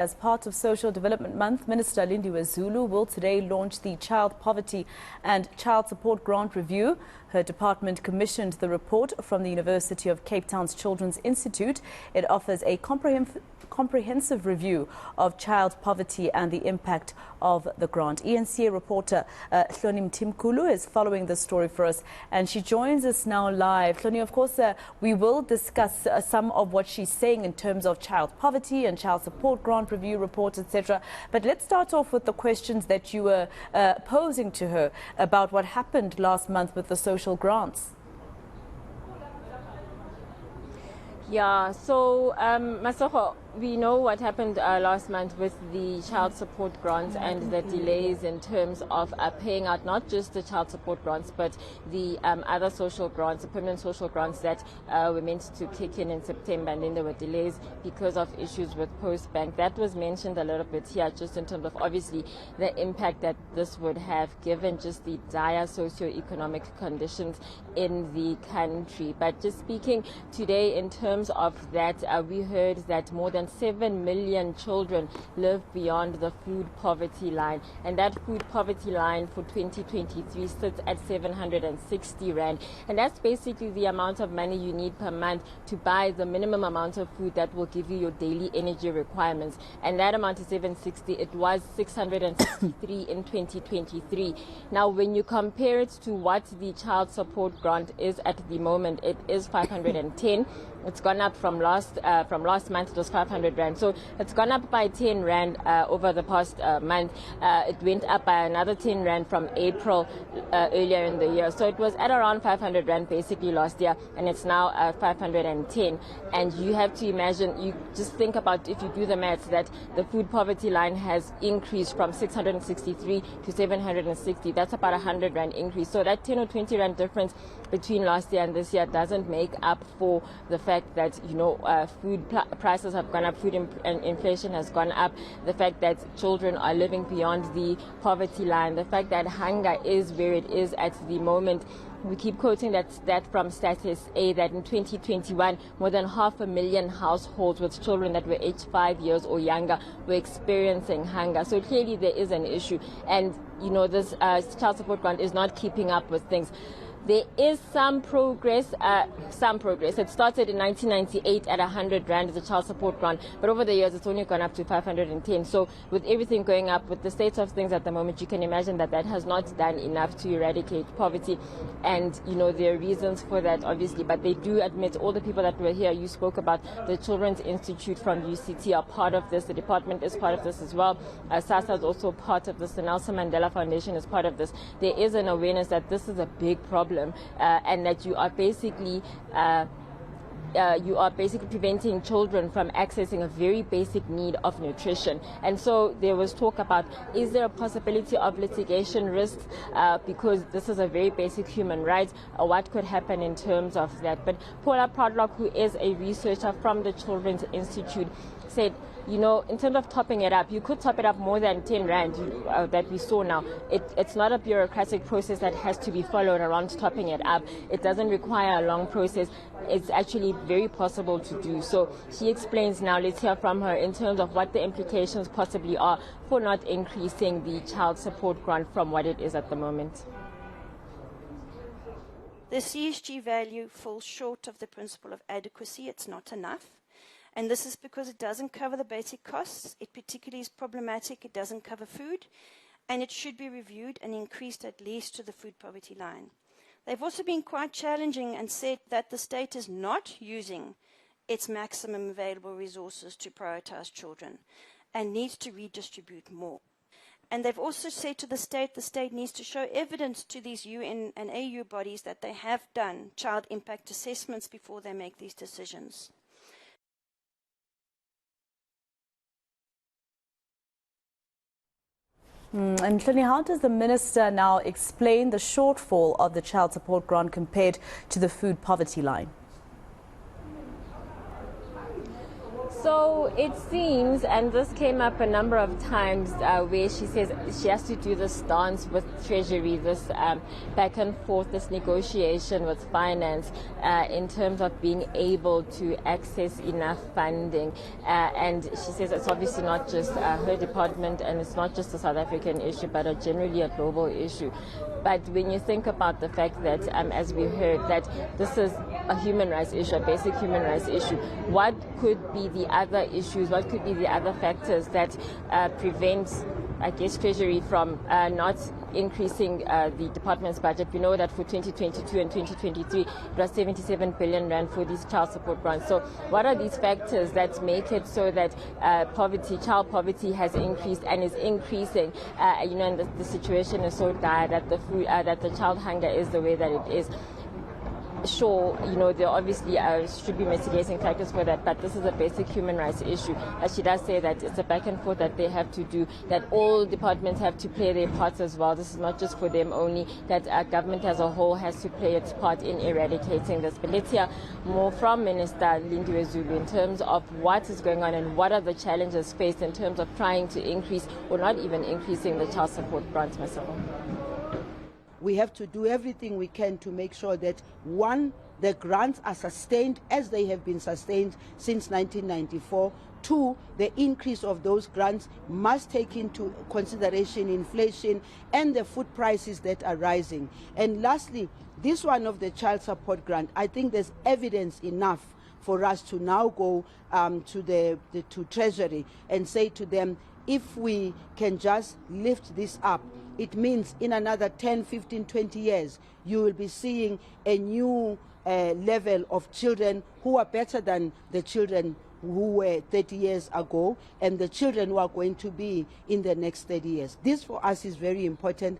As part of Social Development Month, Minister Lindiwe Zulu will today launch the Child Poverty and Child Support Grant Review. Her department commissioned the report from the University of Cape Town's Children's Institute. It offers a comprehensive review of child poverty and the impact of the grant. eNCA reporter Hloni Mtimkulu is following the story for us, and she joins us now live. Hloni, of course, we will discuss some of what she's saying in terms of child poverty and child support grant review reports, etc. But let's start off with the questions that you were posing to her about what happened last month with the social grants. Yeah, so Masoko, we know what happened last month with the child support grants and the delays in terms of paying out not just the child support grants but the other social grants, the permanent social grants that were meant to kick in September, and then there were delays because of issues with Post Bank. That was mentioned a little bit here, just in terms of obviously the impact that this would have given just the dire socio-economic conditions in the country. But just speaking today in terms of that, we heard that more than 7 million children live beyond the food poverty line, and that food poverty line for 2023 sits at 760 rand, and that's basically the amount of money you need per month to buy the minimum amount of food that will give you your daily energy requirements, and that amount is 760. It was 663 in 2023. Now when you compare it to what the child support grant is at the moment, it is 510. It's gone up from last month. It was 500 rand, so it's gone up by 10 rand over the past month. It went up by another 10 rand from April earlier in the year, so it was at around 500 rand basically last year, and it's now 510. And you have to imagine, you just think about, if you do the maths, that the food poverty line has increased from 663 to 760. That's about 100 rand increase. So that 10 or 20 rand difference between last year and this year doesn't make up for the fact that, you know, food prices have gone up, food and inflation has gone up, the fact that children are living beyond the poverty line, the fact that hunger is where it is at the moment. We keep quoting that from Status A, that in 2021, more than 500,000 households with children that were aged 5 years or younger were experiencing hunger. So clearly there is an issue, and you know, this child support grant is not keeping up with things. There is some progress. It started in 1998 at 100 rand as a child support grant, but over the years it's only gone up to 510. So with everything going up, with the state of things at the moment, you can imagine that that has not done enough to eradicate poverty. And you know, there are reasons for that, obviously, but they do admit, all the people that were here, you spoke about the Children's Institute from UCT are part of this. The department is part of this as well. SASA is also part of this. The Nelson Mandela Foundation is part of this. There is an awareness that this is a big problem. And that you are basically preventing children from accessing a very basic need of nutrition. And so there was talk about, is there a possibility of litigation risks, because this is a very basic human right, what could happen in terms of that. But Paula Proudlock, who is a researcher from the Children's Institute, said, you know, in terms of topping it up, you could top it up more than 10 rand that we saw now. It's not a bureaucratic process that has to be followed around topping it up. It doesn't require a long process. It's actually very possible to do. So she explains now, let's hear from her in terms of what the implications possibly are for not increasing the child support grant from what it is at the moment. The CSG value falls short of the principle of adequacy. It's not enough. And this is because it doesn't cover the basic costs. It particularly is problematic. It doesn't cover food, and it should be reviewed and increased at least to the food poverty line. They've also been quite challenging and said that the state is not using its maximum available resources to prioritize children and needs to redistribute more. And they've also said to the state needs to show evidence to these UN and AU bodies that they have done child impact assessments before they make these decisions. And Hloni, how does the minister now explain the shortfall of the child support grant compared to the food poverty line? So it seems, and this came up a number of times, where she says she has to do this dance with Treasury, this back and forth, this negotiation with finance in terms of being able to access enough funding. And she says it's obviously not just her department, and it's not just a South African issue, but generally a global issue. But when you think about the fact that, as we heard, that this is a human rights issue, a basic human rights issue, what could be the other issues, what could be the other factors that prevent, I guess, Treasury from not increasing the department's budget? We know that for 2022 and 2023, it was 77 billion rand for these child support grants. So what are these factors that make it so that child poverty has increased and is increasing, and the situation is so dire that the child hunger is the way that it is? Sure, there obviously should be mitigating factors for that, but this is a basic human rights issue. She does say that it's a back and forth that they have to do, that all departments have to play their parts as well. This is not just for them only, that government as a whole has to play its part in eradicating this. But let's hear more from Minister Lindiwe Zulu in terms of what is going on and what are the challenges faced in terms of trying to increase or not even increasing the child support grants, myself. We have to do everything we can to make sure that, one, the grants are sustained as they have been sustained since 1994. Two, the increase of those grants must take into consideration inflation and the food prices that are rising. And lastly, this one of the child support grant, I think there's evidence enough for us to now go to Treasury and say to them, if we can just lift this up, it means in another 10, 15, 20 years, you will be seeing a new level of children who are better than the children who were 30 years ago and the children who are going to be in the next 30 years. This for us is very important.